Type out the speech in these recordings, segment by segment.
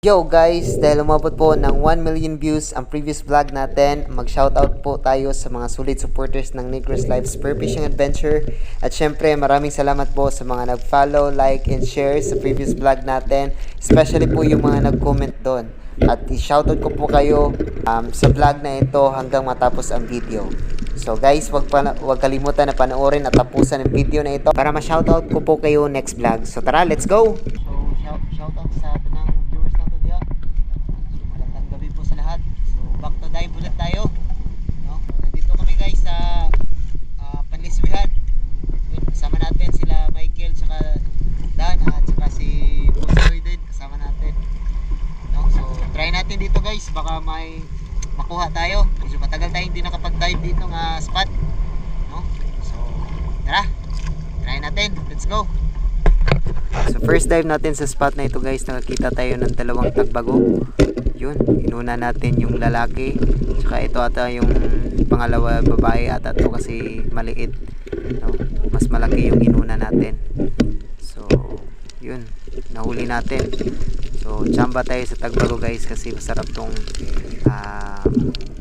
Yo guys, dahil umabot po ng 1 million views ang previous vlog natin, mag-shoutout po tayo sa mga solid supporters ng Negros Live Spear Fishing Adventure. At syempre, maraming salamat po sa mga nag-follow, like, and share sa previous vlog natin. Especially po yung mga nag-comment doon. At i-shoutout ko po kayo sa vlog na ito hanggang matapos ang video. So guys, wag kalimutan na panoorin at tapusan ang video na ito para ma-shoutout ko po kayo next vlog. So tara, let's go! So shoutout sa tanang viewers natin diya. So magandang gabi po sa lahat. So back to dive ulit tayo. No? So, nandito kami guys sa Panliswihan. Kasama natin sila Michael saka Dan at saka si Bosoy din kasama natin. No? So try natin dito guys, baka may makuha tayo. Medyo matagal tayong hindi nakapag-dive dito nga spot. No? So tara, try natin. Let's go. So first dive natin sa spot na ito guys, nakakita tayo ng dalawang tagbago. Yun, inuna natin yung lalaki. Tsaka ito ata yung pangalawa babae ata to kasi maliit. No? Mas malaki yung inuna natin. So yun, nahuli natin. So chamba tayo sa tagbago guys kasi masarap tong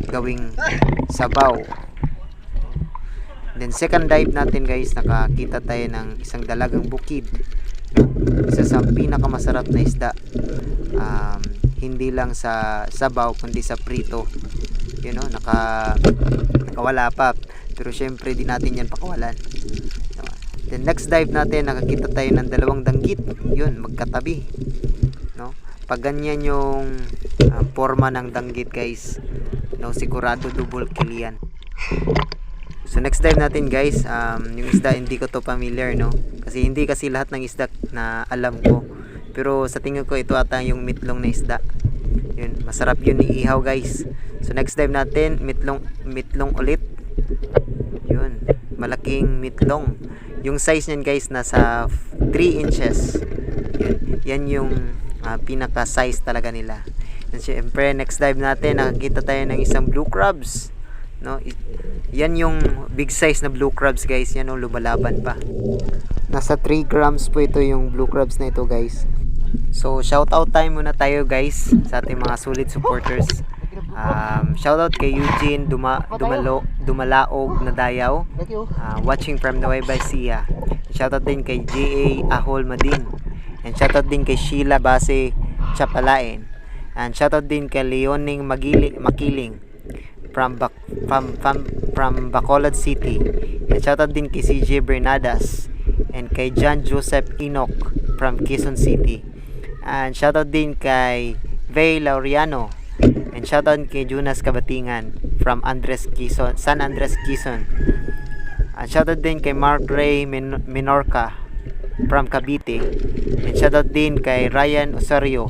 gawing sabaw. Then second dive natin guys, nakakita tayo ng isang dalagang bukid. Isa sa pinakamasarap na isda, hindi lang sa sabaw kundi sa prito. You know, nakawala pa, pero syempre di natin yan pakawalan. Then next dive natin, nakakita tayo ng dalawang danggit. Yun, magkatabi, no? Pag ganyan yung forma ng danggit guys, no, sigurado double kill yan. So next dive natin guys, yung isda hindi ko to familiar, no? Kasi hindi kasi lahat ng isda na alam ko. Pero sa tingin ko ito ata yung mitlong na isda. Yun, masarap yun iihaw guys. So next dive natin, mitlong ulit. Yun, malaking mitlong. Yung size niyan guys nasa 3 inches. Yan yung pinaka size talaga nila. And syempre next dive natin, nakakita tayo ng isang blue crabs. No, yan yung big size na blue crabs guys, yan oh, lumalaban pa. Nasa 3 grams po ito yung blue crabs na ito guys. So shout out time muna tayo guys sa ating mga solid supporters. Shout out kay Eugene Dumalaog na Dayaw, watching from Nueva Ecija. Shout out din kay J.A. Ahol Madin. And shout out din kay Sheila Base Chapalain. And shout out din kay Leoning Makiling from Bacolod City. And shoutout din kay CJ Bernadas and kay John Joseph Enoch from Quezon City. And shoutout din kay Vey Laureano. And shoutout kay Jonas Kabatingan from San Andres Quezon. And shoutout din kay Mark Ray Minorca from Cavite. And shoutout din kay Ryan Osorio.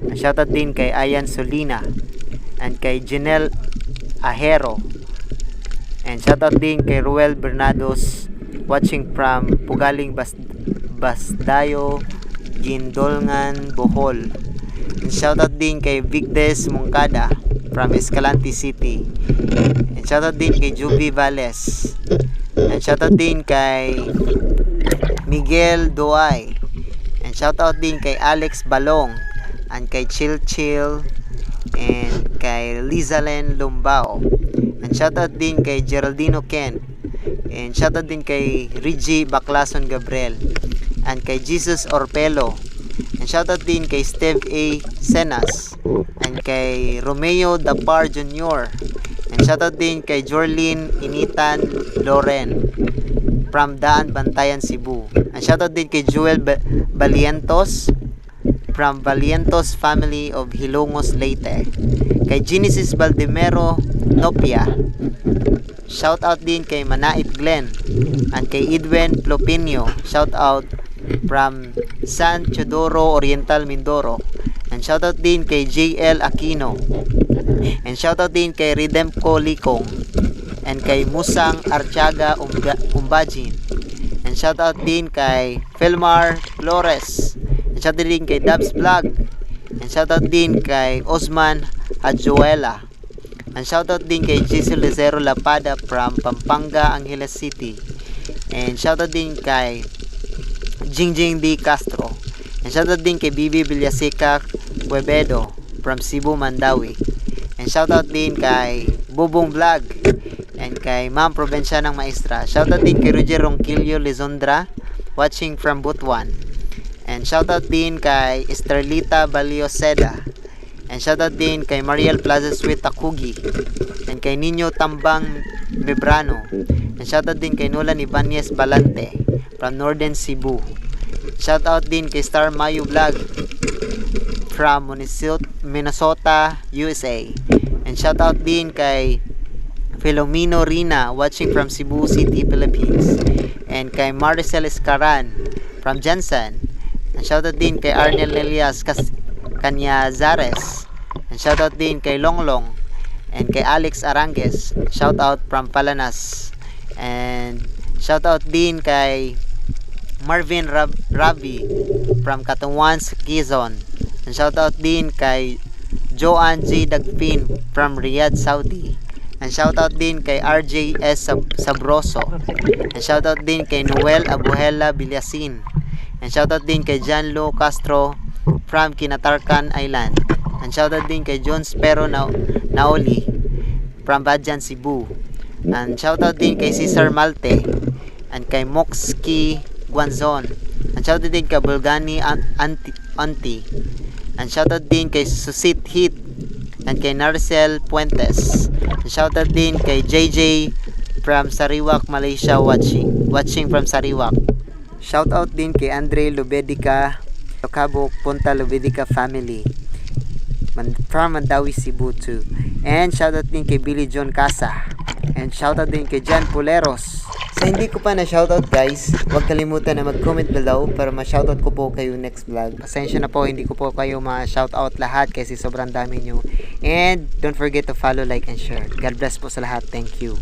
And shoutout din kay Ayan Solina and kay Janelle Ahero. And shoutout din kay Ruel Bernados, watching from Pugaling Basdayo, Gindolngan, Bohol. And shoutout din kay Vigdes Mongkada from Escalante City. And shoutout din kay Juby Valles. And shoutout din kay Miguel Doay. And shoutout din kay Alex Balong and kay Chill and kay Lizalen Lumbao. And shoutout din kay Geraldino Ken. And shoutout din kay Reggie Baclason Gabriel and kay Jesus Orpelo. And shoutout din kay Steve A. Senas and kay Romeo Dapar Jr. And shoutout din kay Jorlyn Initan Loren from Daan, Bantayan, Cebu. And shoutout din kay Joel Balientos from Valientos family of Hilongos, Leyte. Kay Genesis Baldemero Nopia. Shout out din kay Manait Glenn and kay Edwin Plopinio. Shout out from San Teodoro Oriental, Mindoro. And shout out din kay JL Aquino. And shout out din kay Redemco Likong and kay Musang Artiaga Umbajin. And shout out din kay Felmar Flores. And shout out din kay Dubs Vlog. And shout out din kay Osman Adjuela. And shout out din kay Giselle Lezero Lapada from Pampanga, Angeles City. And shout out din kay Jingjing D. Castro. And shoutout din kay Bibi Villaseca Quevedo from Cebu, Mandawi. And shoutout din kay Bubong Vlog and kay Ma'am Probensya ng Maestra. Shoutout din kay Roger Ronquillo Lizondra watching from Butuan. And shoutout din kay Esterlita Balioseda. And shoutout din kay Mariel Plaza Sweet Takugi. And kay Nino Tambang Mebrano. And shoutout din kay Nolan Ibanez Balante from Northern Cebu. Shoutout din kay Star Mayu Vlog from Minnesota, USA. And shoutout din kay Filomeno Rina watching from Cebu City, Philippines. And kay Maricel Escaran from Jensen. And shoutout din kay Arnel Elias Canyazares. And shoutout din kay Longlong and kay Alex Arangues. Shoutout from Palanas. And shoutout din kay Marvin Ravi from Katawan, Quezon. And shoutout din kay Joanne J. Dagpin from Riyadh, Saudi. And shoutout din kay RJS Sabroso. And shoutout din kay Noel Abuhela Bilyasin. And shoutout din kay Janlo Castro from Kinatarkan Island. And shoutout din kay John Spero Naoli from Badjan, Cebu. And shoutout din kay Cesar Malte and kay Moxki Guanzon. And shoutout din kay Bulgani Auntie. And shoutout din kay Susit Hit and kay Narcel Puentes. And shoutout din kay JJ from Sarawak, Malaysia watching from Sarawak. Shoutout din kay Andre Lubedica Lokabok Punta Lubedica family from Mandawi, Cebu too. And shoutout din kay Billy John Casa. And shoutout din kay John Puleros. Sa hindi ko pa na shoutout guys, huwag kalimutan na mag-comment below para ma-shoutout ko po kayo next vlog. Pasensya na po, hindi ko po kayo ma-shoutout lahat kasi sobrang dami nyo. And don't forget to follow, like, and share. God bless po sa lahat. Thank you.